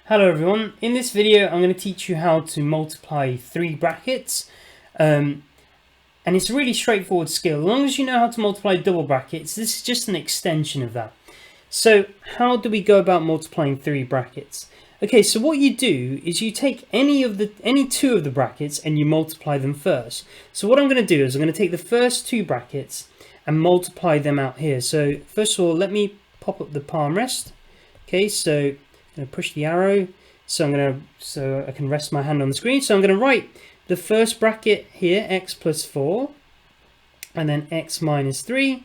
Hello everyone, in this video I'm going to teach you how to multiply three brackets and it's a really straightforward skill. As long as you know how to multiply double brackets, this is just an extension of that. So how do we go about multiplying three brackets? Okay, so what you do is you take any two of the brackets and you multiply them first. So what I'm going to do is I'm going to take the first two brackets and multiply them out here. So first of all, let me pop up the palm rest. Okay, so I'm going to push the arrow so I can rest my hand on the screen. So I'm going to write the first bracket here, x plus 4, and then x minus 3.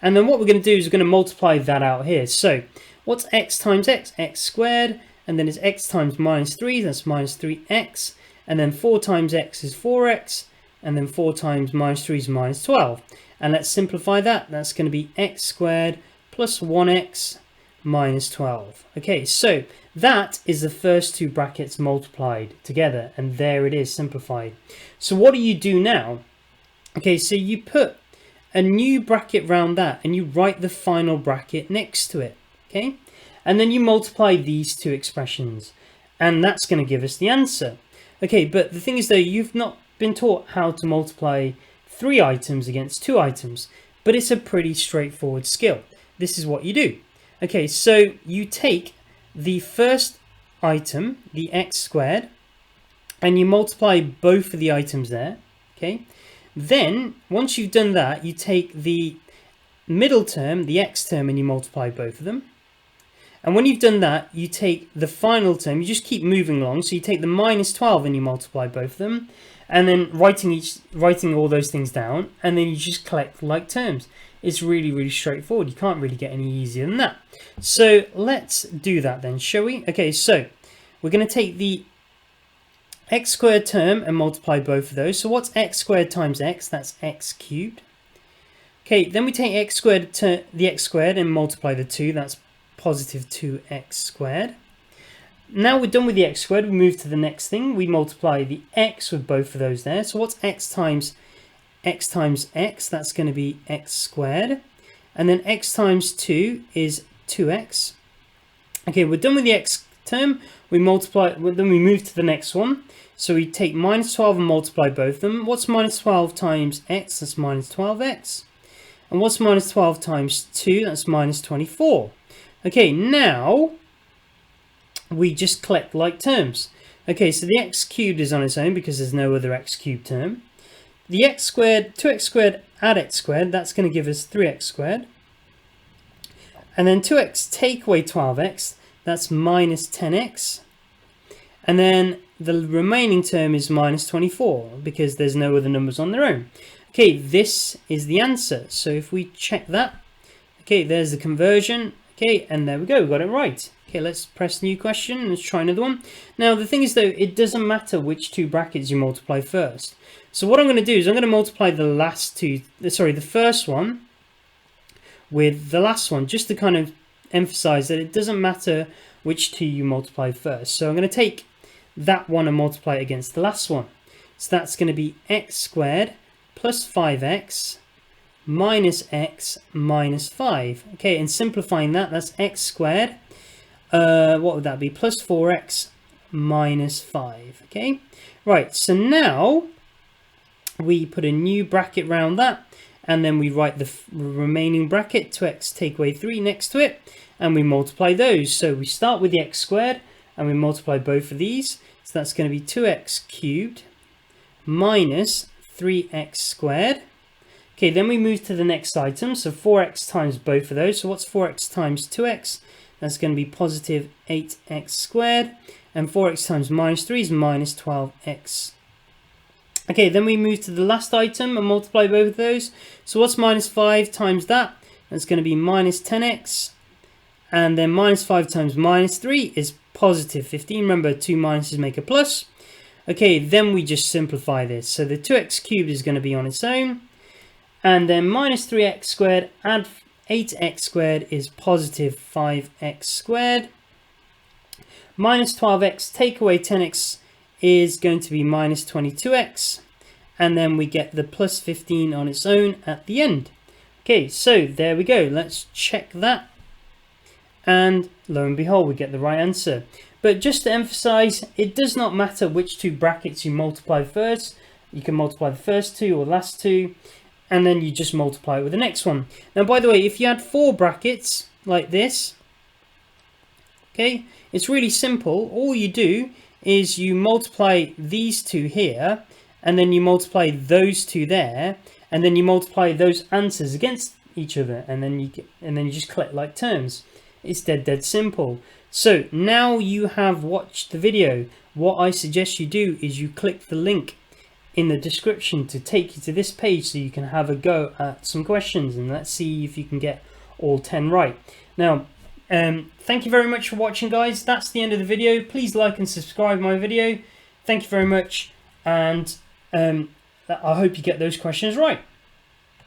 And then what we're going to do is we're going to multiply that out here. So what's x times x? X squared. And then it's x times minus 3, that's minus 3x. And then 4 times x is 4x. And then 4 times minus 3 is minus 12. And let's simplify that. That's going to be x squared plus 1x minus 12. Okay, so that is the first two brackets multiplied together, and there it is simplified. So what do you do now? Okay, so you put a new bracket round that and you write the final bracket next to it. Okay, and then you multiply these two expressions and that's going to give us the answer. Okay, but the thing is though, you've not been taught how to multiply three items against two items, but it's a pretty straightforward skill. This is what you do. Okay, so you take the first item, the x squared, and you multiply both of the items there. Okay, then once you've done that, you take the middle term, the x term, and you multiply both of them. And when you've done that, you take the final term, you just keep moving along. So you take the minus 12 and you multiply both of them, and then writing all those things down, and then you just collect like terms. It's really straightforward. You can't really get any easier than that. So let's do that then, shall we? Okay, so we're going to take the x squared term and multiply both of those. So what's x squared times x? That's x cubed. Okay, then we take the x squared and multiply the 2. That's positive 2x squared. Now we're done with the x squared, we move to the next thing. We multiply the x with both of those there. So what's x times x? That's going to be x squared. And then x times 2 is 2x. Okay, we're done with the x term. We multiply, then we move to the next one. So we take minus 12 and multiply both of them. What's minus 12 times x? That's minus 12x. And what's minus 12 times 2? That's minus 24. Okay, now we just collect like terms. Okay, so the x cubed is on its own because there's no other x cubed term. The x squared, 2x squared add x squared, that's going to give us 3x squared. And then 2x take away 12x, that's minus 10x. And then the remaining term is minus 24 because there's no other numbers on their own. Okay, this is the answer. So if we check that, okay, there's the conversion. Okay, and there we go, we got it right. Okay, let's press new question. Let's try another one. Now, the thing is, though, it doesn't matter which two brackets you multiply first. So what I'm going to do is I'm going to multiply the first one with the last one, just to kind of emphasize that it doesn't matter which two you multiply first. So I'm going to take that one and multiply it against the last one. So that's going to be x squared plus 5x minus x minus 5. Okay, and simplifying that, that's x squared. What would that be? Plus 4x minus 5. Okay, right, so now we put a new bracket around that, and then we write the remaining bracket, 2x take away 3 next to it, and we multiply those. So we start with the x squared and we multiply both of these. So that's going to be 2x cubed minus 3x squared. Okay, then we move to the next item. So 4x times both of those. So what's 4x times 2x? That's going to be positive 8x squared. And 4x times minus 3 is minus 12x. Okay, then we move to the last item and multiply both of those. So what's minus 5 times that? That's going to be minus 10x. And then minus 5 times minus 3 is positive 15. Remember, two minuses make a plus. Okay, then we just simplify this. So the 2x cubed is going to be on its own. And then minus 3x squared add 8x squared is positive 5x squared. Minus 12x take away 10x is going to be minus 22x. And then we get the plus 15 on its own at the end. Okay, so there we go. Let's check that. And lo and behold, we get the right answer. But just to emphasize, it does not matter which two brackets you multiply first. You can multiply the first two or last two, and then you just multiply it with the next one. Now, by the way, if you had 4 brackets like this, okay, it's really simple. All you do is you multiply these two here, and then you multiply those two there, and then you multiply those answers against each other, and then you just collect like terms. It's dead simple. So now you have watched the video. What I suggest you do is you click the link in the description to take you to this page so you can have a go at some questions, and let's see if you can get all 10 right. Now, thank you very much for watching, guys. That's the end of the video. Please like and subscribe my video. Thank you very much, and I hope you get those questions right.